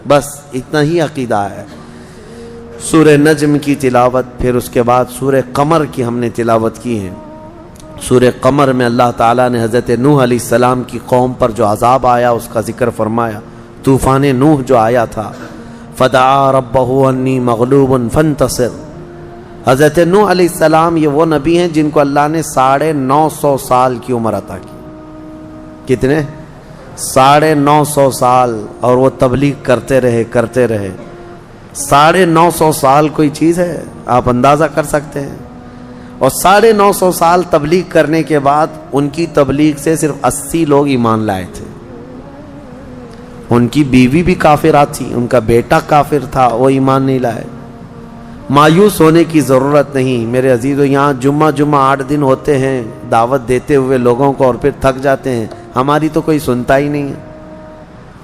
بس اتنا ہی عقیدہ ہے۔ سورہ نجم کی تلاوت، پھر اس کے بعد سورہ قمر کی ہم نے تلاوت کی ہے۔ سورہ قمر میں اللہ تعالیٰ نے حضرت نوح علیہ السلام کی قوم پر جو عذاب آیا اس کا ذکر فرمایا۔ طوفان نوح جو آیا تھا، فدعا ربہ انی مغلوب فانتصر۔ حضرت نوح علیہ السلام یہ وہ نبی ہیں جن کو اللہ نے 950 سال کی عمر عطا کی۔ کتنے؟ 950 سال، اور وہ تبلیغ کرتے رہے 950 سال کوئی چیز ہے؟ آپ اندازہ کر سکتے ہیں۔ اور 950 سال تبلیغ کرنے کے بعد ان کی تبلیغ سے صرف 80 لوگ ایمان لائے تھے۔ ان کی بیوی بھی کافرہ تھی، ان کا بیٹا کافر تھا، وہ ایمان نہیں لائے۔ مایوس ہونے کی ضرورت نہیں میرے عزیزو، یہاں جمعہ 8 دن ہوتے ہیں دعوت دیتے ہوئے لوگوں کو، اور پھر تھک جاتے ہیں، ہماری تو کوئی سنتا ہی نہیں ہے۔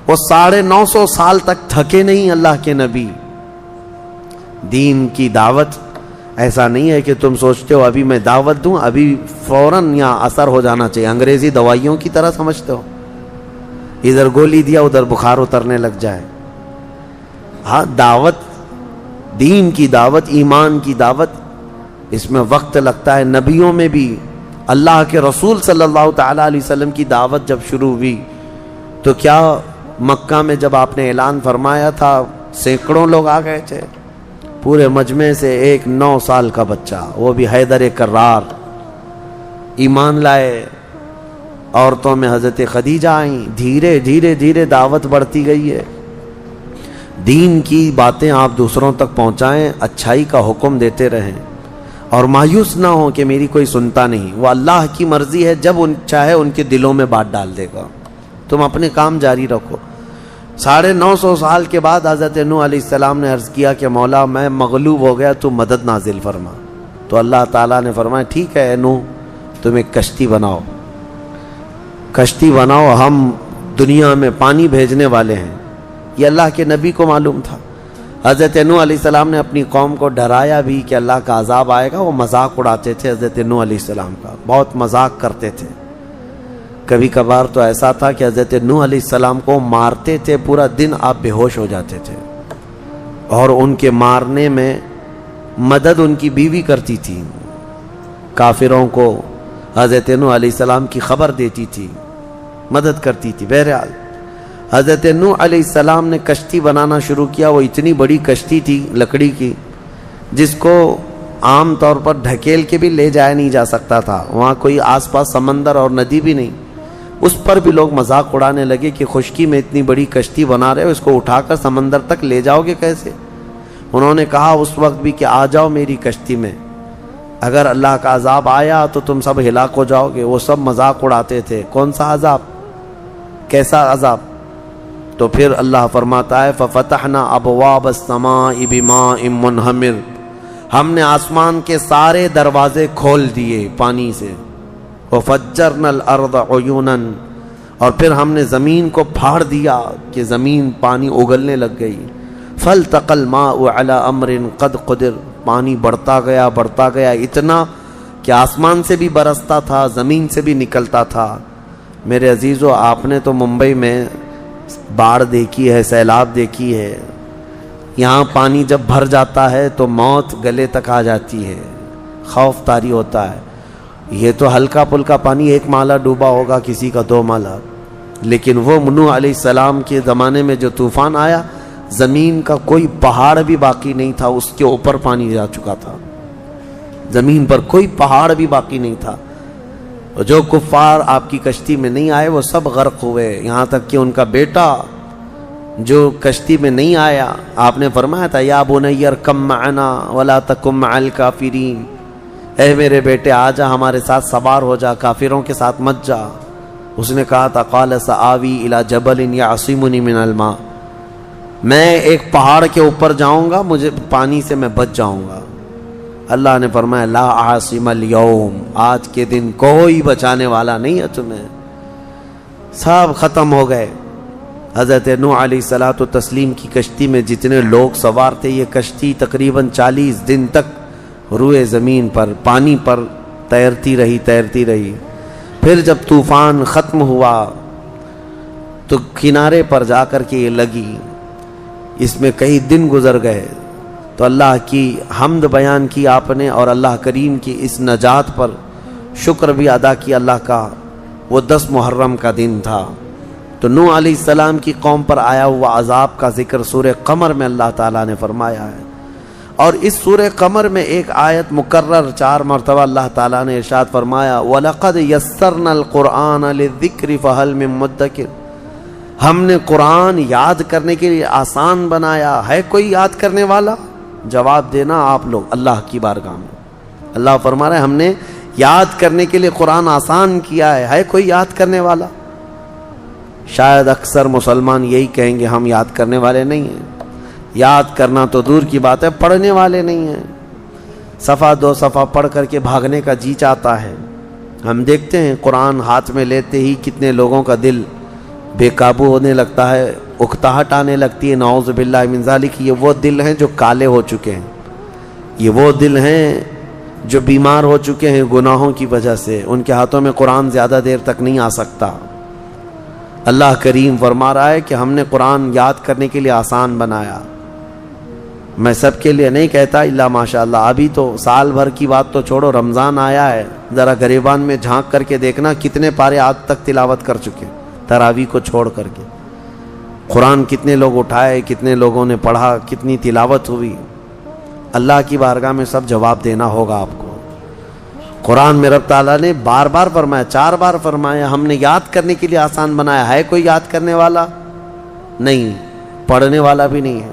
وہ 950 سال تک تھکے نہیں اللہ کے نبی۔ دین کی دعوت ایسا نہیں ہے کہ تم سوچتے ہو ابھی میں دعوت دوں ابھی فوراً یہاں اثر ہو جانا چاہیے، انگریزی دوائیوں کی طرح سمجھتے ہو، ادھر گولی دیا ادھر بخار اترنے لگ جائے۔ ہاں، دعوت، دین کی دعوت، ایمان کی دعوت، اس میں وقت لگتا ہے۔ نبیوں میں بھی اللہ کے رسول صلی اللہ تعالیٰ علیہ وسلم کی دعوت جب شروع ہوئی تو کیا مکہ میں جب آپ نے اعلان فرمایا تھا سینکڑوں لوگ آ گئے تھے، پورے مجمع سے ایک 9 سال کا بچہ، وہ بھی حیدر کرار، ایمان لائے۔ عورتوں میں حضرت خدیجہ آئیں، دھیرے دھیرے دھیرے دعوت بڑھتی گئی ہے۔ دین کی باتیں آپ دوسروں تک پہنچائیں، اچھائی کا حکم دیتے رہیں، اور مایوس نہ ہوں کہ میری کوئی سنتا نہیں۔ وہ اللہ کی مرضی ہے، جب ان چاہے ان کے دلوں میں بات ڈال دے گا، تم اپنے کام جاری رکھو۔ 950 سال کے بعد حضرت نوح علیہ السلام نے عرض کیا کہ مولا میں مغلوب ہو گیا، تو مدد نازل فرما۔ تو اللہ تعالیٰ نے فرمایا ٹھیک ہے نوح، تم ایک کشتی بناؤ، کشتی بناؤ، ہم دنیا میں پانی بھیجنے والے ہیں۔ یہ اللہ کے نبی کو معلوم تھا۔ حضرت نوح علیہ السلام نے اپنی قوم کو ڈرایا بھی کہ اللہ کا عذاب آئے گا۔ وہ مذاق اڑاتے تھے حضرت نوح علیہ السلام کا، بہت مذاق کرتے تھے۔ کبھی کبھار تو ایسا تھا کہ حضرت نوح علیہ السلام کو مارتے تھے، پورا دن آپ بے ہوش ہو جاتے تھے، اور ان کے مارنے میں مدد ان کی بیوی کرتی تھی، کافروں کو حضرت نوح علیہ السلام کی خبر دیتی تھی، مدد کرتی تھی۔ بہرحال حضرت نوح علیہ السلام نے کشتی بنانا شروع کیا۔ وہ اتنی بڑی کشتی تھی لکڑی کی، جس کو عام طور پر ڈھکیل کے بھی لے جایا نہیں جا سکتا تھا، وہاں کوئی آس پاس سمندر اور ندی بھی نہیں۔ اس پر بھی لوگ مذاق اڑانے لگے کہ خشکی میں اتنی بڑی کشتی بنا رہے ہو، اس کو اٹھا کر سمندر تک لے جاؤ گے کیسے؟ انہوں نے کہا اس وقت بھی کہ آ جاؤ میری کشتی میں، اگر اللہ کا عذاب آیا تو تم سب ہلاک ہو جاؤ گے۔ وہ سب مذاق اڑاتے تھے، کون سا عذاب، کیسا عذاب؟ تو پھر اللہ فرماتا ہے فَفَتَحْنَا أَبْوَابَ السَّمَاءِ بِمَاءٍ مُنْهَمِرٍ، ہم نے آسمان کے سارے دروازے کھول دیے پانی سے۔ وَفَجَّرْنَا الْأَرْضَ عُيُونًا، اور پھر ہم نے زمین کو پھاڑ دیا کہ زمین پانی اگلنے لگ گئی۔ فَالْتَقَى الْمَاءُ عَلَى أَمْرٍ قَدْ قُدِرَ، پانی بڑھتا گیا اتنا کہ آسمان سے بھی برستا تھا، زمین سے بھی نکلتا تھا۔ میرے عزیزو، آپ نے تو ممبئی میں باڑھ دیکھی ہے، سیلاب دیکھی ہے، یہاں پانی جب بھر جاتا ہے تو موت گلے تک آ جاتی ہے، خوف طاری ہوتا ہے۔ یہ تو ہلکا پھلکا پانی، 1 مالا ڈوبا ہوگا، کسی کا 2 مالا، لیکن وہ نوح علیہ السلام کے زمانے میں جو طوفان آیا، زمین کا کوئی پہاڑ بھی باقی نہیں تھا، اس کے اوپر پانی جا چکا تھا، زمین پر کوئی پہاڑ بھی باقی نہیں تھا۔ اور جو کفار آپ کی کشتی میں نہیں آئے وہ سب غرق ہوئے، یہاں تک کہ ان کا بیٹا جو کشتی میں نہیں آیا، آپ نے فرمایا تھا یا بنی ارکب معنا ولا تکن مع الکافرین، اے میرے بیٹے آ جا ہمارے ساتھ سوار ہو جا، کافروں کے ساتھ مت جا۔ اس نے کہا تھا قال سآوی الی جبل یعصمنی من الماء، میں ایک پہاڑ کے اوپر جاؤں گا، مجھے پانی سے میں بچ جاؤں گا۔ اللہ نے فرمایا لا عاصم اليوم، آج کے دن کوئی بچانے والا نہیں ہے تمہیں، سب ختم ہو گئے۔ حضرت نوح علیہ الصلوۃ والتسلیم کی کشتی میں جتنے لوگ سوار تھے، یہ کشتی تقریباً 40 دن تک روئے زمین پر پانی پر تیرتی رہی۔ پھر جب طوفان ختم ہوا تو کنارے پر جا کر کے یہ لگی اس میں کئی دن گزر گئے، تو اللہ کی حمد بیان کی آپ نے اور اللہ کریم کی اس نجات پر شکر بھی ادا کیا اللہ کا۔ وہ 10 محرم کا دن تھا، تو نوح علیہ السلام کی قوم پر آیا ہوا عذاب کا ذکر سورہ قمر میں اللہ تعالیٰ نے فرمایا ہے، اور اس سورہ قمر میں ایک آیت مکرر 4 مرتبہ اللہ تعالیٰ نے ارشاد فرمایا وَلَقَدْ يَسَّرْنَا الْقُرْآنَ لِلذِّكْرِ فَهَلْ مِن مُدَّكِرٍ، ہم نے قرآن یاد کرنے کے لیے آسان بنایا، ہے کوئی یاد کرنے والا؟ جواب دینا آپ لوگ اللہ کی بارگاہ میں۔ اللہ فرما رہے ہیں ہم نے یاد کرنے کے لیے قرآن آسان کیا ہے کوئی یاد کرنے والا؟ شاید اکثر مسلمان یہی کہیں گے ہم یاد کرنے والے نہیں ہیں، یاد کرنا تو دور کی بات ہے، پڑھنے والے نہیں ہیں۔ صفحہ 2 صفحہ پڑھ کر کے بھاگنے کا جی چاہتا ہے۔ ہم دیکھتے ہیں قرآن ہاتھ میں لیتے ہی کتنے لوگوں کا دل بے قابو ہونے لگتا ہے، اکتاہٹ آنے لگتی ہے، نعوذ باللہ من ذالک۔ یہ وہ دل ہیں جو کالے ہو چکے ہیں، یہ وہ دل ہیں جو بیمار ہو چکے ہیں گناہوں کی وجہ سے، ان کے ہاتھوں میں قرآن زیادہ دیر تک نہیں آ سکتا۔ اللہ کریم فرما رہا ہے کہ ہم نے قرآن یاد کرنے کے لیے آسان بنایا۔ میں سب کے لیے نہیں کہتا الا ماشاءاللہ، ابھی تو سال بھر کی بات تو چھوڑو، رمضان آیا ہے، ذرا گریبان میں جھانک کر کے دیکھنا کتنے پارے آج تک تلاوت کر چکے، تراویح کو چھوڑ کر کے قرآن کتنے لوگ اٹھائے، کتنے لوگوں نے پڑھا، کتنی تلاوت ہوئی۔ اللہ کی بارگاہ میں سب جواب دینا ہوگا آپ کو۔ قرآن میں رب تعالیٰ نے بار بار فرمایا، 4 بار فرمایا ہم نے یاد کرنے کے لیے آسان بنایا، ہے کوئی یاد کرنے والا؟ نہیں، پڑھنے والا بھی نہیں ہے۔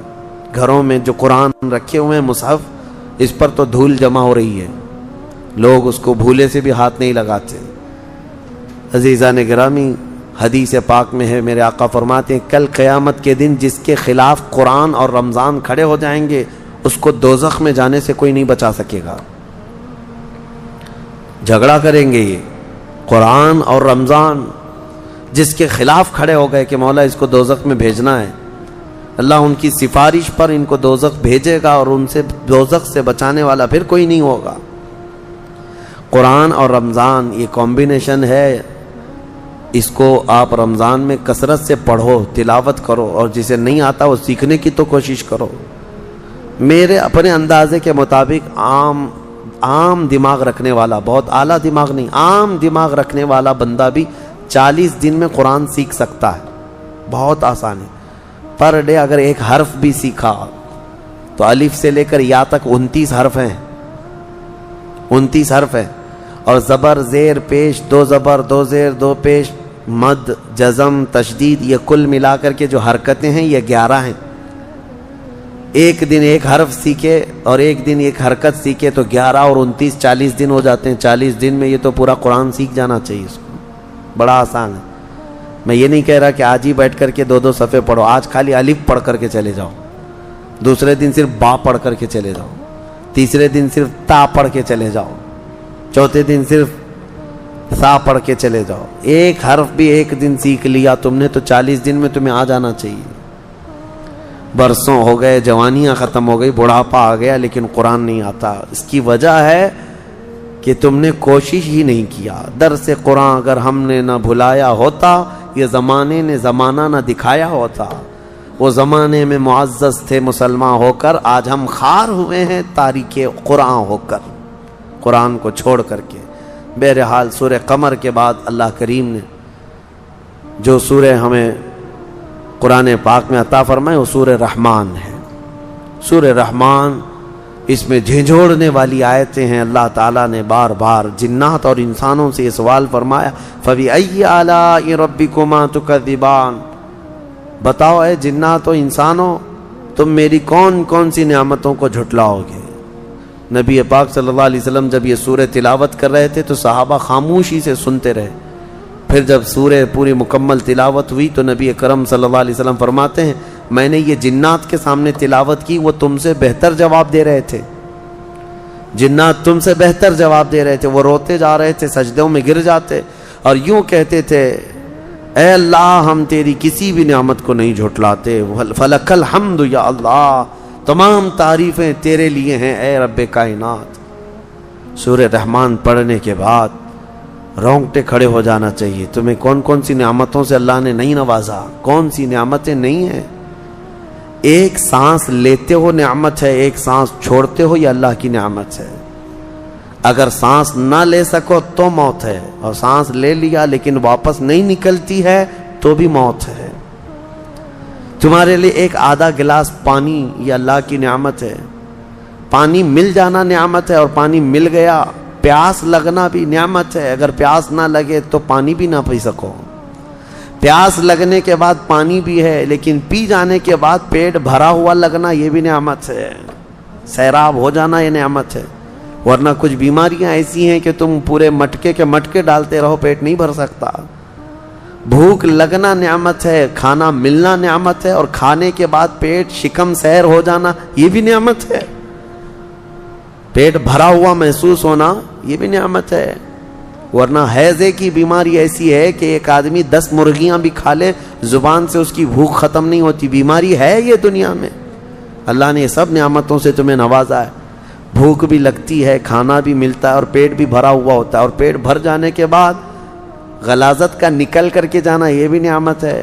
گھروں میں جو قرآن رکھے ہوئے ہیں مصحف، اس پر تو دھول جمع ہو رہی ہے، لوگ اس کو بھولے سے بھی ہاتھ نہیں لگاتے۔ عزیزان گرامی، حدیث پاک میں ہے میرے آقا فرماتے ہیں کل قیامت کے دن جس کے خلاف قرآن اور رمضان کھڑے ہو جائیں گے اس کو دوزخ میں جانے سے کوئی نہیں بچا سکے گا۔ جھگڑا کریں گے یہ قرآن اور رمضان، جس کے خلاف کھڑے ہو گئے کہ مولا اس کو دوزخ میں بھیجنا ہے، اللہ ان کی سفارش پر ان کو دوزخ بھیجے گا، اور ان سے دوزخ سے بچانے والا پھر کوئی نہیں ہوگا۔ قرآن اور رمضان یہ کمبینیشن ہے، اس کو آپ رمضان میں کثرت سے پڑھو، تلاوت کرو، اور جسے نہیں آتا وہ سیکھنے کی تو کوشش کرو۔ میرے اپنے اندازے کے مطابق عام دماغ رکھنے والا، بہت اعلیٰ دماغ نہیں، عام دماغ رکھنے والا بندہ بھی 40 دن میں قرآن سیکھ سکتا ہے، بہت آسان ہے۔ پر ڈے اگر ایک حرف بھی سیکھا تو الف سے لے کر یا تک 29 حرف ہیں، 29 حرف ہیں، اور زبر زیر پیش، 2 زبر 2 زیر 2 پیش، مد جزم تشدید، یہ کل ملا کر کے جو حرکتیں ہیں یہ 11 ہیں۔ ایک دن ایک حرف سیکھے اور ایک دن ایک حرکت سیکھے تو 11 اور 29 40 دن ہو جاتے ہیں۔ 40 دن میں یہ تو پورا قرآن سیکھ جانا چاہیے اس کو، بڑا آسان ہے۔ میں یہ نہیں کہہ رہا کہ آج ہی بیٹھ کر کے 2 صفحے پڑھو، آج خالی الف پڑھ کر کے چلے جاؤ، دوسرے دن صرف با پڑھ کر کے چلے جاؤ، تیسرے دن صرف تا پڑھ کے چلے جاؤ، چوتھے دن صرف سا پڑھ کے چلے جاؤ۔ ایک حرف بھی ایک دن سیکھ لیا تم نے تو 40 دن میں تمہیں آ جانا چاہیے۔ برسوں ہو گئے، جوانیاں ختم ہو گئی، بڑھاپا آ گیا، لیکن قرآن نہیں آتا۔ اس کی وجہ ہے کہ تم نے کوشش ہی نہیں کیا۔ درس قرآن اگر ہم نے نہ بھلایا ہوتا، یہ زمانے نے زمانہ نہ دکھایا ہوتا، وہ زمانے میں معزز تھے مسلمان ہو کر، آج ہم خار ہوئے ہیں تاریک قرآن ہو کر، قرآن کو چھوڑ کر کے۔ بہرحال سورہ قمر کے بعد اللہ کریم نے جو سورہ ہمیں قرآن پاک میں عطا فرمائے وہ سورہ رحمان ہے۔ سورہ رحمان، اس میں جھنجھوڑنے والی آیتیں ہیں۔ اللہ تعالیٰ نے بار بار جنات اور انسانوں سے یہ سوال فرمایا فَبِأَيِّ آلَاءِ رَبِّكُمَا تُكَذِّبَانِ، بتاؤ اے جنات و انسانوں تم میری کون کون سی نعمتوں کو جھٹلاؤ گے۔ نبی پاک صلی اللہ علیہ وسلم جب یہ سورہ تلاوت کر رہے تھے تو صحابہ خاموشی سے سنتے رہے۔ پھر جب سورہ پوری مکمل تلاوت ہوئی تو نبی اکرم صلی اللہ علیہ وسلم فرماتے ہیں میں نے یہ جنات کے سامنے تلاوت کی، وہ تم سے بہتر جواب دے رہے تھے، جنات تم سے بہتر جواب دے رہے تھے، وہ روتے جا رہے تھے، سجدوں میں گر جاتے اور یوں کہتے تھے اے اللہ ہم تیری کسی بھی نعمت کو نہیں جھٹلاتے، فلک الحمد یا اللہ، تمام تعریفیں تیرے لیے ہیں اے رب کائنات۔ سورہ رحمان پڑھنے کے بعد رونگٹے کھڑے ہو جانا چاہیے۔ تمہیں کون کون سی نعمتوں سے اللہ نے نہیں نوازا، کون سی نعمتیں نہیں ہیں۔ ایک سانس لیتے ہو نعمت ہے، ایک سانس چھوڑتے ہو یہ اللہ کی نعمت ہے۔ اگر سانس نہ لے سکو تو موت ہے، اور سانس لے لیا لیکن واپس نہیں نکلتی ہے تو بھی موت ہے۔ تمہارے لیے ایک آدھا گلاس پانی یہ اللہ کی نعمت ہے۔ پانی مل جانا نعمت ہے، اور پانی مل گیا۔ پیاس لگنا بھی نعمت ہے، اگر پیاس نہ لگے تو پانی بھی نہ پی سکو۔ پیاس لگنے کے بعد پانی بھی ہے، لیکن پی جانے کے بعد پیٹ بھرا ہوا لگنا یہ بھی نعمت ہے۔ سیراب ہو جانا یہ نعمت ہے، ورنہ کچھ بیماریاں ایسی ہیں کہ تم پورے مٹکے کے مٹکے ڈالتے رہو پیٹ نہیں بھر سکتا۔ بھوک لگنا نعمت ہے، کھانا ملنا نعمت ہے، اور کھانے کے بعد پیٹ شکم سیر ہو جانا یہ بھی نعمت ہے۔ پیٹ بھرا ہوا محسوس ہونا یہ بھی نعمت ہے، ورنہ ہیضے کی بیماری ایسی ہے کہ ایک آدمی 10 مرغیاں بھی کھا لے زبان سے اس کی بھوک ختم نہیں ہوتی۔ بیماری ہے یہ دنیا میں، اللہ نے یہ سب نعمتوں سے تمہیں نوازا ہے۔ بھوک بھی لگتی ہے، کھانا بھی ملتا ہے، اور پیٹ بھی بھرا ہوا ہوتا ہے، اور پیٹ بھر جانے کے بعد غلاظت کا نکل کر کے جانا یہ بھی نعمت ہے۔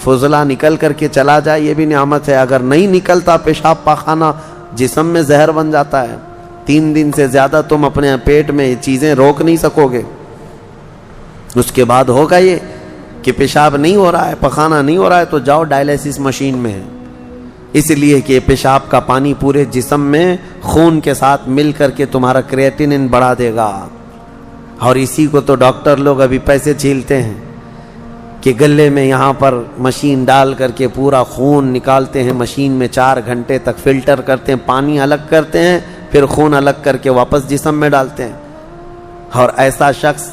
فضلہ نکل کر کے چلا جائے یہ بھی نعمت ہے۔ اگر نہیں نکلتا پیشاب پاخانہ جسم میں زہر بن جاتا ہے، 3 دن سے زیادہ تم اپنے پیٹ میں یہ چیزیں روک نہیں سکو گے۔ اس کے بعد ہوگا یہ کہ پیشاب نہیں ہو رہا ہے، پخانہ نہیں ہو رہا ہے، تو جاؤ ڈائلیسس مشین میں، اس لیے کہ پیشاب کا پانی پورے جسم میں خون کے ساتھ مل کر کے تمہارا کریٹینن بڑھا دے گا۔ اور اسی کو تو ڈاکٹر لوگ ابھی پیسے چھیلتے ہیں کہ گلے میں یہاں پر مشین ڈال کر کے پورا خون نکالتے ہیں، مشین میں 4 گھنٹے تک فلٹر کرتے ہیں، پانی الگ کرتے ہیں، پھر خون الگ کر کے واپس جسم میں ڈالتے ہیں۔ اور ایسا شخص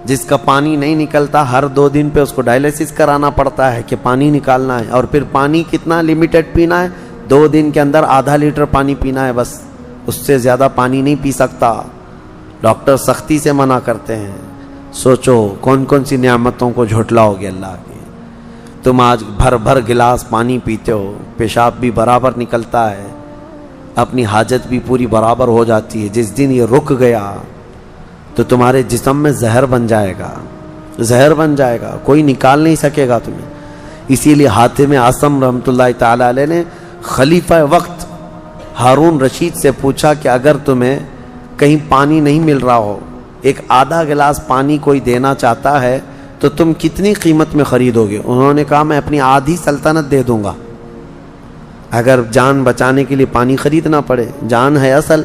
جس کا پانی نہیں نکلتا، ہر 2 دن پہ اس کو ڈائلیسس کرانا پڑتا ہے کہ پانی نکالنا ہے، اور پھر پانی کتنا لمیٹڈ پینا ہے، 2 دن کے اندر آدھا لیٹر پانی پینا ہے بس، اس سے زیادہ پانی نہیں پی سکتا۔ ڈاکٹر سختی سے منع کرتے ہیں۔ سوچو کون کون سی نعمتوں کو جھٹلاؤ گے اللہ کی۔ تم آج بھر بھر گلاس پانی پیتے ہو، پیشاب بھی برابر نکلتا ہے، اپنی حاجت بھی پوری برابر ہو جاتی ہے۔ جس دن یہ رک گیا تو تمہارے جسم میں زہر بن جائے گا، زہر بن جائے گا، کوئی نکال نہیں سکے گا تمہیں۔ اسی لیے حاتم اعصم رحمۃ اللہ تعالی علیہ نے خلیفہ وقت ہارون رشید سے پوچھا کہ اگر تمہیں کہیں پانی نہیں مل رہا ہو، ایک آدھا گلاس پانی کوئی دینا چاہتا ہے تو تم کتنی قیمت میں خریدو گے؟ انہوں نے کہا میں اپنی آدھی سلطنت دے دوں گا، اگر جان بچانے کے لیے پانی خریدنا پڑے، جان ہے اصل۔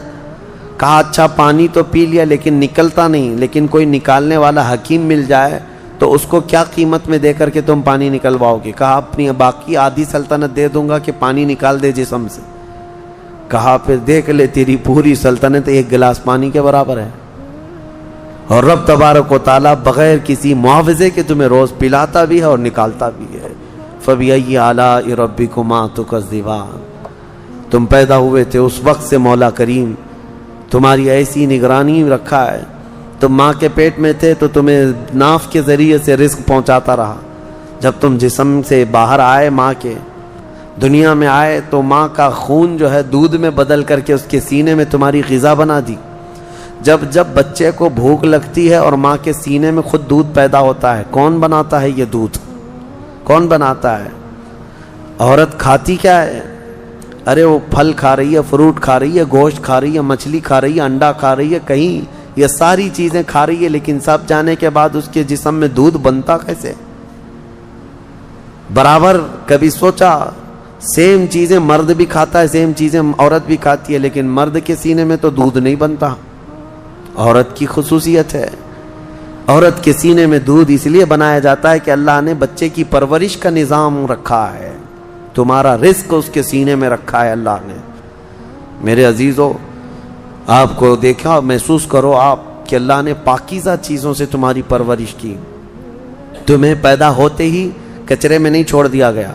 کہا اچھا پانی تو پی لیا لیکن نکلتا نہیں، لیکن کوئی نکالنے والا حکیم مل جائے تو اس کو کیا قیمت میں دے کر کے تم پانی نکلواؤ گے؟ کہا اپنی باقی آدھی سلطنت دے دوں گا کہ پانی نکال دے جسم سے۔ کہا پھر دیکھ لے تیری پوری سلطنت 1 گلاس پانی کے برابر ہے، اور رب تبارک و تعالیٰ بغیر کسی معاوضے کے تمہیں روز پلاتا بھی ہے اور نکالتا بھی ہے۔ فَبِأَيِّ آلَاءِ رَبِّكُمَا تُكَذِّبَانِ۔ تم پیدا ہوئے تھے اس وقت سے مولا کریم تمہاری ایسی نگرانی رکھا ہے۔ تم ماں کے پیٹ میں تھے تو تمہیں ناف کے ذریعے سے رزق پہنچاتا رہا۔ جب تم جسم سے باہر آئے، ماں کے دنیا میں آئے، تو ماں کا خون جو ہے دودھ میں بدل کر کے اس کے سینے میں تمہاری غذا بنا دی۔ جب جب بچے کو بھوک لگتی ہے اور ماں کے سینے میں خود دودھ پیدا ہوتا ہے، کون بناتا ہے یہ دودھ؟ کون بناتا ہے؟ عورت کھاتی کیا ہے؟ ارے وہ پھل کھا رہی ہے، فروٹ کھا رہی ہے، گوشت کھا رہی ہے، مچھلی کھا رہی ہے، انڈا کھا رہی ہے، کہیں یہ ساری چیزیں کھا رہی ہے، لیکن سب جانے کے بعد اس کے جسم میں دودھ بنتا کیسے؟ برابر کبھی سوچا سیم چیزیں مرد بھی کھاتا ہے، سیم چیزیں عورت بھی کھاتی ہے، لیکن مرد کے سینے میں تو دودھ نہیں بنتا۔ عورت کی خصوصیت ہے، عورت کے سینے میں دودھ اس لیے بنایا جاتا ہے کہ اللہ نے بچے کی پرورش کا نظام رکھا ہے، تمہارا رزق اس کے سینے میں رکھا ہے اللہ نے۔ میرے عزیزو، آپ کو دیکھا، محسوس کرو آپ کہ اللہ نے پاکیزہ چیزوں سے تمہاری پرورش کی، تمہیں پیدا ہوتے ہی کچرے میں نہیں چھوڑ دیا گیا،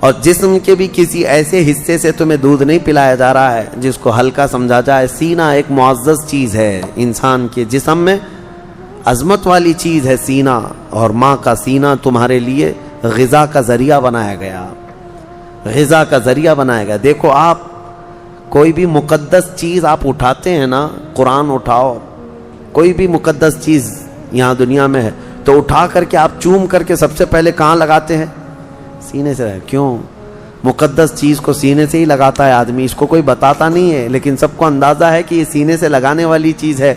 اور جسم کے بھی کسی ایسے حصے سے تمہیں دودھ نہیں پلایا جا رہا ہے جس کو ہلکا سمجھا جائے۔ سینہ ایک معزز چیز ہے انسان کے جسم میں، عظمت والی چیز ہے سینہ، اور ماں کا سینہ تمہارے لیے غذا کا ذریعہ بنایا گیا، غذا کا ذریعہ بنایا گیا۔ دیکھو آپ کوئی بھی مقدس چیز آپ اٹھاتے ہیں نا، قرآن اٹھاؤ، کوئی بھی مقدس چیز یہاں دنیا میں ہے تو اٹھا کر کے آپ چوم کر کے سب سے پہلے کہاں لگاتے ہیں؟ سینے سے۔ کیوں؟ مقدس چیز کو سینے سے ہی لگاتا ہے آدمی، اس کو کوئی بتاتا نہیں ہے، لیکن سب کو اندازہ ہے کہ یہ سینے سے لگانے والی چیز ہے۔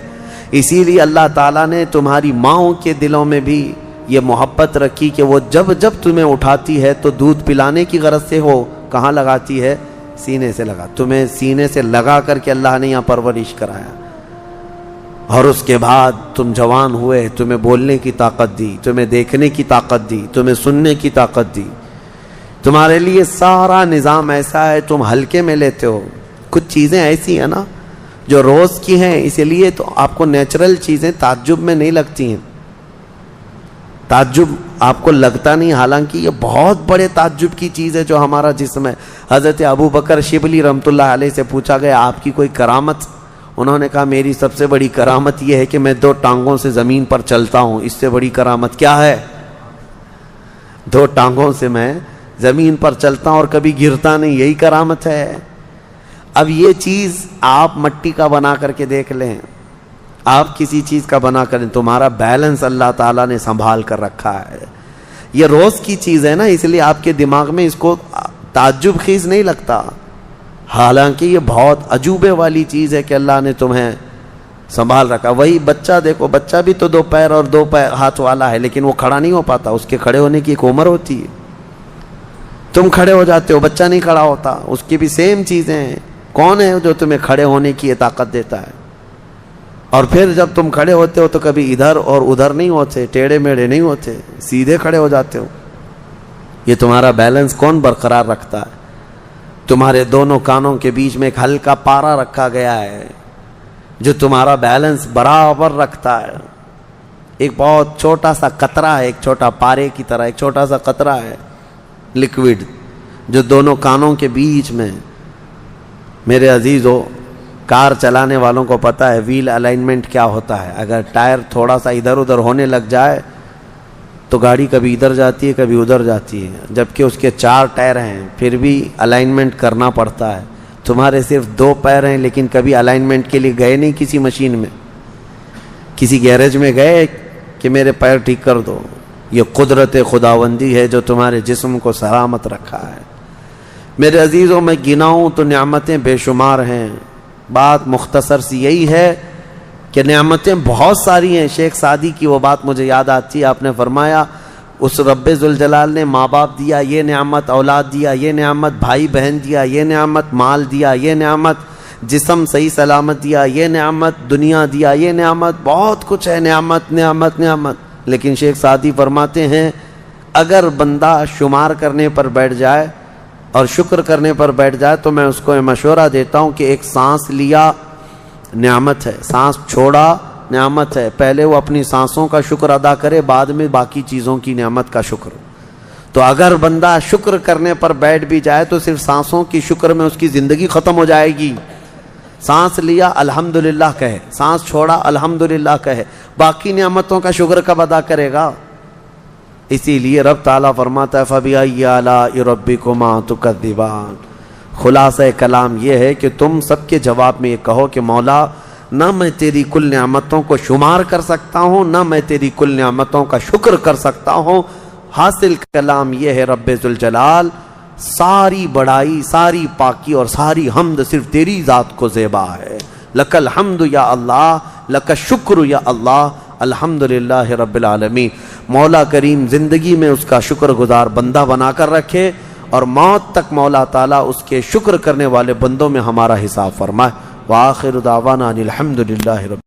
اسی لیے اللہ تعالیٰ نے تمہاری ماؤں کے دلوں میں بھی یہ محبت رکھی کہ وہ جب جب تمہیں اٹھاتی ہے تو دودھ پلانے کی غرض سے ہو، کہاں لگاتی ہے؟ سینے سے لگا، تمہیں سینے سے لگا کر کے اللہ نے یہاں پرورش کرایا، اور اس کے بعد تم جوان ہوئے، تمہیں بولنے کی طاقت دی، تمہیں دیکھنے کی طاقت دی، تمہیں سننے کی طاقت دی۔ تمہارے لیے سارا نظام ایسا ہے، تم ہلکے میں لیتے ہو۔ کچھ چیزیں ایسی ہیں نا جو روز کی ہیں، اسی لیے تو آپ کو نیچرل چیزیں تعجب میں نہیں لگتی ہیں، تعجب آپ کو لگتا نہیں، حالانکہ یہ بہت بڑے تعجب کی چیز ہے جو ہمارا جسم ہے۔ حضرت ابو بکر شبلی رحمۃ اللہ علیہ سے پوچھا گیا آپ کی کوئی کرامت؟ انہوں نے کہا میری سب سے بڑی کرامت یہ ہے کہ میں 2 ٹانگوں سے زمین پر چلتا ہوں، اس سے بڑی کرامت کیا ہے؟ 2 ٹانگوں سے میں زمین پر چلتا ہوں اور کبھی گرتا نہیں، یہی کرامت ہے۔ اب یہ چیز آپ مٹی کا بنا کر کے دیکھ لیں، آپ کسی چیز کا بنا کر، تمہارا بیلنس اللہ تعالیٰ نے سنبھال کر رکھا ہے۔ یہ روز کی چیز ہے نا، اس لیے آپ کے دماغ میں اس کو تعجب خیز نہیں لگتا، حالانکہ یہ بہت عجوبے والی چیز ہے کہ اللہ نے تمہیں سنبھال رکھا۔ وہی بچہ دیکھو، بچہ بھی تو 2 پیر اور 2 ہاتھ والا ہے، لیکن وہ کھڑا نہیں ہو پاتا، اس کے کھڑے ہونے کی ایک عمر ہوتی ہے۔ تم کھڑے ہو جاتے ہو، بچہ نہیں کھڑا ہوتا، اس کی بھی سیم چیزیں ہیں۔ کون ہے جو تمہیں کھڑے ہونے کی طاقت دیتا ہے؟ اور پھر جب تم کھڑے ہوتے ہو تو کبھی ادھر اور ادھر نہیں ہوتے، ٹیڑھے میڑھے نہیں ہوتے، سیدھے کھڑے ہو جاتے ہو۔ یہ تمہارا بیلنس کون برقرار رکھتا ہے؟ تمہارے دونوں کانوں کے بیچ میں ایک ہلکا پارا رکھا گیا ہے جو تمہارا بیلنس برابر رکھتا ہے۔ ایک بہت چھوٹا سا قطرہ ہے، ایک چھوٹا پارے کی طرح ایک چھوٹا سا قطرہ ہے لکوڈ جو دونوں کانوں کے بیچ میں۔ میرے عزیزو، کار چلانے والوں کو پتہ ہے ویل الائنمنٹ کیا ہوتا ہے۔ اگر ٹائر تھوڑا سا ادھر ادھر ہونے لگ جائے تو گاڑی کبھی ادھر جاتی ہے کبھی ادھر جاتی ہے، جبکہ اس کے 4 ٹائر ہیں پھر بھی الائنمنٹ کرنا پڑتا ہے۔ تمہارے صرف 2 پیر ہیں، لیکن کبھی الائنمنٹ کے لیے گئے نہیں کسی مشین میں، کسی گیرج میں گئے کہ میرے پیر ٹھیک کر دو؟ یہ قدرت خداوندی ہے جو تمہارے جسم کو سلامت رکھا ہے۔ میرے عزیزوں، میں گناؤں تو نعمتیں بے شمار ہیں، بات مختصر سی یہی ہے کہ نعمتیں بہت ساری ہیں۔ شیخ سعدی کی وہ بات مجھے یاد آتی ہے، آپ نے فرمایا اس رب ذوالجلال نے ماں باپ دیا، یہ نعمت، اولاد دیا، یہ نعمت، بھائی بہن دیا، یہ نعمت، مال دیا، یہ نعمت، جسم صحیح سلامت دیا، یہ نعمت، دنیا دیا، یہ نعمت، بہت کچھ ہے، نعمت نعمت نعمت۔ لیکن شیخ سعدی فرماتے ہیں اگر بندہ شمار کرنے پر بیٹھ جائے اور شکر کرنے پر بیٹھ جائے تو میں اس کو یہ مشورہ دیتا ہوں کہ ایک سانس لیا نعمت ہے، سانس چھوڑا نعمت ہے، پہلے وہ اپنی سانسوں کا شکر ادا کرے، بعد میں باقی چیزوں کی نعمت کا شکر۔ تو اگر بندہ شکر کرنے پر بیٹھ بھی جائے تو صرف سانسوں کی شکر میں اس کی زندگی ختم ہو جائے گی۔ سانس لیا الحمدللہ کہے، سانس چھوڑا الحمدللہ کہے، باقی نعمتوں کا شکر کب ادا کرے گا؟ اسی لیے رب تعالیٰ فرماتا ہے فَبِأَيِّ آلَاءِ رَبِّكُمَا تُكَذِّبَانِ۔ خلاصہ کلام یہ ہے کہ تم سب کے جواب میں یہ کہو کہ مولا نہ میں تیری کل نعمتوں کو شمار کر سکتا ہوں، نہ میں تیری کل نعمتوں کا شکر کر سکتا ہوں۔ حاصل کلام یہ ہے رب ذوالجلال ساری بڑائی، ساری پاکی اور ساری حمد صرف تیری ذات کو زیبا ہے۔ لک الحمد یا اللہ، لک الشکر یا اللہ، الحمدللہ رب العالمین۔ مولا کریم زندگی میں اس کا شکر گزار بندہ بنا کر رکھے اور موت تک مولا تعالیٰ اس کے شکر کرنے والے بندوں میں ہمارا حساب فرمائے۔ وآخر دعوانا ان الحمدللہ رب